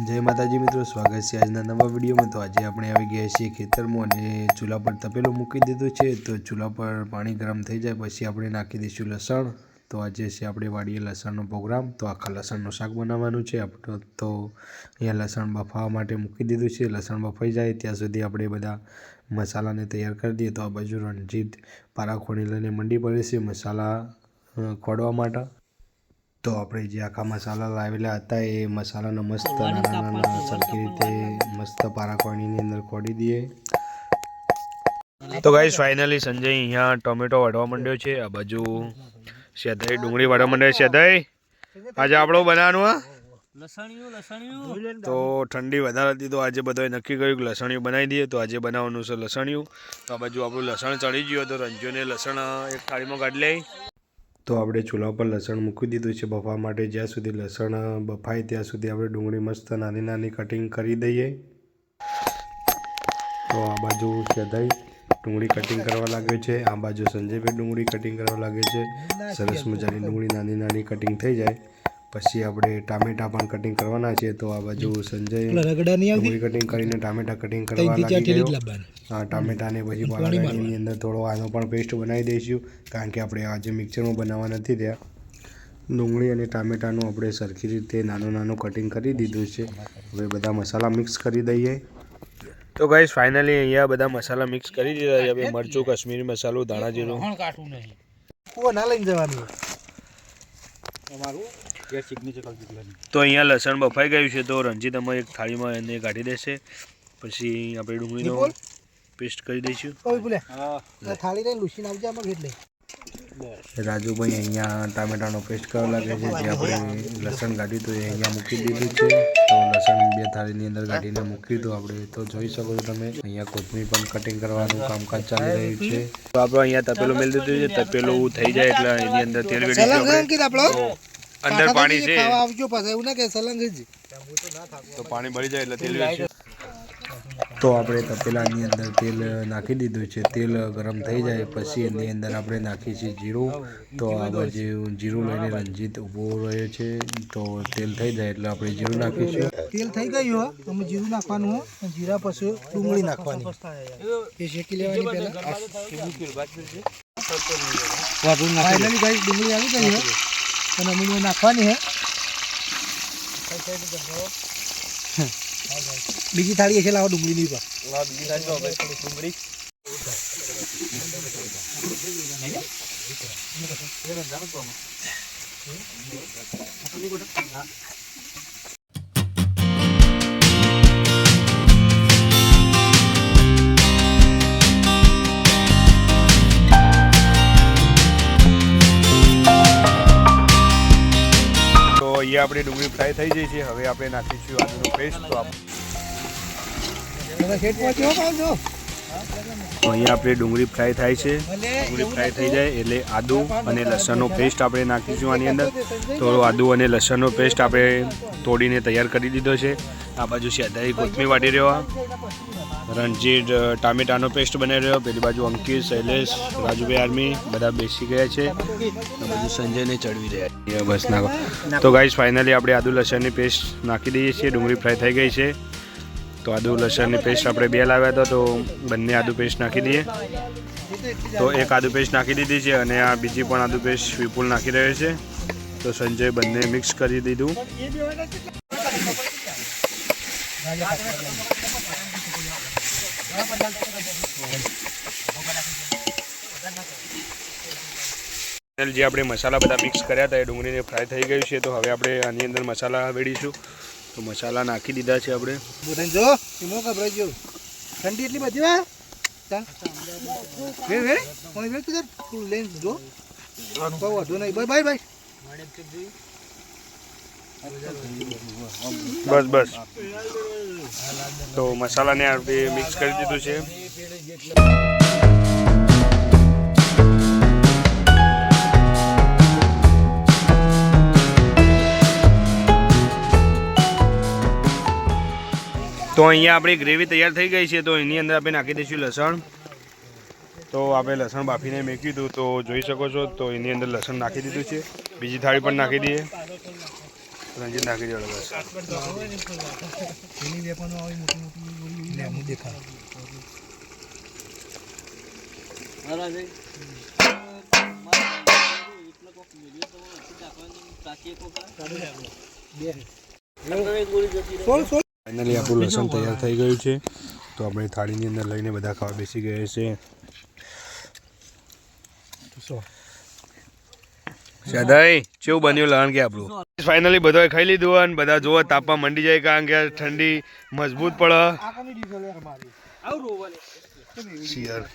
જય માતાજી મિત્રો, સ્વાગત છે આજના નવા વિડીયોમાં। તો આજે આપણે આવી ગયા છીએ ખેતરમાં અને ચૂલા પર તપેલું મૂકી દીધું છે। તો ચૂલા પર પાણી ગરમ થઈ જાય પછી આપણે નાખી દઈશું લસણ। તો આજે છે આપણે વાડીએ લસણનો પ્રોગ્રામ। તો આખા લસણનું શાક બનાવવાનું છે આપણે। તો અહીંયા લસણ બફાવા માટે મૂકી દીધું છે। લસણ બફાઈ જાય ત્યાં સુધી આપણે બધા મસાલાને તૈયાર કરી દઈએ। તો આ બાજુ રણજીત પારા ખોણી લઈને મંડી પડે છે મસાલા ખોડવા માટે। તો આપણે જે આખા મસાલા લાવેલા હતા એ મસાલાને મસ્ત નાના નાના સરખી રીતે મસ્ત પારાખોણીની અંદર ખોડી દઈએ। તો ગાઈસ ફાઇનલી સંજય અહીંયા ટોમેટો વાળવા માંડ્યો છે। આ બાજુ સેદાઈ ડુંગળી વાળવા માંડ્યો છે। સેદાઈ આજે આપણો બનાવવાનું આ લસણિયું। તો ઠંડી વધારે હતી તો આજે બધાએ નક્કી કર્યું કે લસણિયું બનાવી દઈએ। તો આજે બનાવવાનું છે લસણિયું। તો આ બાજુ આપણું લસણ ચડી ગયું તો રંજોને લસણ એક થાળીમાં કાઢી લઈ। તો આપણે ચૂલા પર લસણ મૂકી દીધું છે બફાવા માટે। જ્યાં સુધી લસણ બફાય ત્યાં સુધી આપણે ડુંગળી મસ્ત નાની નાની કટિંગ કરી દઈએ। તો આ બાજુ સેદાઈ ડુંગળી કટિંગ કરવા લાગ્યો છે, આ બાજુ સંજયભાઈ ડુંગળી કટિંગ કરવા લાગે છે। સરસ મજાની ડુંગળી નાની નાની કટિંગ થઈ જાય પછી આપણે ટામેટા પણ કટિંગ કરવાના છે। તો આ બાજુ સંજય ડુંગળી કટિંગ કરીને ટામેટા કટિંગ કરવા લાગી ગયો। આ ટામેટાને પછી પાણીની અંદર થોડો આનો પણ પેસ્ટ બનાવી દઈશું કારણ કે આપણે આજે મિક્સરમાં બનાવવા નથી ત્યાં। ડુંગળી અને ટામેટાનું આપણે સરખી રીતે નાનું નાનું કટિંગ કરી દીધું છે। હવે બધા મસાલા મિક્સ કરી દઈએ। તો ગાઈસ ફાઇનલી અહીંયા બધા મસાલા મિક્સ કરી દીધા છે। હવે મરચું, કાશ્મીરી મસાલો, ધાણા જીરું ના લઈને જવાનું તો અહીંયા લસણ બફાઈ ગયું છે। તો રંજીત અમે એક થાળીમાં એને કાઢી દેશે પછી આપણે ડુંગળીનો પેસ્ટ કરી દઈશું। રાજુભાઈ અહીંયા ટામેટાનો પેસ્ટ કરવા લાગે છે। જે આપણે લસણ કાઢ્યું તો એ અહીંયા મૂકી દીધું છે। તો લસણ બે થાળીની અંદર કાઢીને મૂક્યું તો આપણે તો જોઈ શકો છો તમે। અહીંયા કોથમીર પણ કટિંગ કરવાનું કામકાજ ચાલી રહ્યું છે। તો આપણે અહીંયા તપેલું મેળ દીધું છે। તપેલું થઈ જાય એટલે એની અંદર તેલ વેડી અંદર પાણી છે તો પાણી ભરી જાય એટલે તેલ વેડી તો આપણે તપેલાની અંદર તેલ નાખી દીધું છે। તેલ ગરમ થઈ જાય પછી એની અંદર આપણે નાખીએ છીએ જીરું। તો આ બાજુ જીરું લઈને રંજીત ઊભો રહ્યો છે। તો તેલ થઈ જાય એટલે આપણે જીરું નાખીશું। તેલ થઈ ગયું અમે જીરું નાખવાનું, જીરા પછી ડુંગળી નાખવાની, એ શેકી લેવાની પહેલા। ફાઇનલી ગાઈસ ડુંગળી આવી ગઈ છે અને અમે નાખવાની છે। બીજી થાળી છે, લાવો ડુંગળીની પર બીજી થાળી તો હવે ડુંગળી અહીંયા આપણી ડુંગળી ફ્રાય થઈ જાય છે। હવે આપણે નાખીશું આદુનો પેસ્ટ। તો અહીંયા આપણી ડુંગળી ફ્રાય થાય છે। ડુંગળી ફ્રાય થઈ જાય એટલે આદુ અને લસણનો પેસ્ટ આપણે નાખીશું આની અંદર। તો આદુ અને લસણનો પેસ્ટ આપણે તોડીને તૈયાર કરી દીધો છે। આ બાજુ સેદાઈ કોથમીર વાટી રહ્યો, રણજીત ટામેટાનો પેસ્ટ બનાવી રહ્યો, પેલી બાજુ અંકિત, શૈલેષ, રાજુભાઈ આર્મી બધા બેસી ગયા છે। આ બાજુ સંજયને ચડવી રહ્યા બસ નાખો। તો ગાઈસ ફાઇનલી આપણે આદુ લસણની પેસ્ટ નાખી દઈએ છીએ। ડુંગળી ફ્રાય થઈ ગઈ છે તો આદુ લસણની પેસ્ટ આપણે બે લાવ્યા હતા તો બંને આદુ પેસ્ટ નાખી દઈએ। તો એક આદુ પેસ્ટ નાખી દીધી છે અને આ બીજી પણ આદુ પેસ્ટ વિપુલ નાખી રહ્યો છે। તો સંજય બંને મિક્સ કરી દીધું। જે આપણે મસાલા બધા મિક્સ કર્યા હતા એ ડુંગળીને ફ્રાય થઈ ગયું છે। તો હવે આપણે આની અંદર મસાલા વેડીશું। તો મસાલા નાખી દીધા છે આપણે। જો ઠંડી એટલી બધી વાર બસ બસ તો મસાલાને આપણે મિક્સ કરી દીધું છે। તો અહીંયા આપણી ગ્રેવી તૈયાર થઈ ગઈ છે। તો એની અંદર આપણે નાખી દઈશું લસણ। તો આપણે લસણ બાફીને મેક્યું હતું તો જોઈ શકો છો। તો એની અંદર લસણ નાખી દીધું છે। બીજી થાળી પણ નાખી દઈએ। રંજીત નાખી દેવાનો બસ. પેલી વેપનો આવે મોટી મોટી લેમુ દેખાય ફાઇનલી આપણું લસણ તૈયાર થઈ ગયું છે. તો આપણે થાળીની અંદર લઈને બધા ખાવા બેસી ગયા છે. સદાઈ કેવું બન્યું લહણ કે આપણું ફાઇનલી બધાએ ખાઈ લીધું અને બધા જોવા તાપવા મંડી જાય કારણ કે ઠંડી મજબૂત પડે. શિયાળ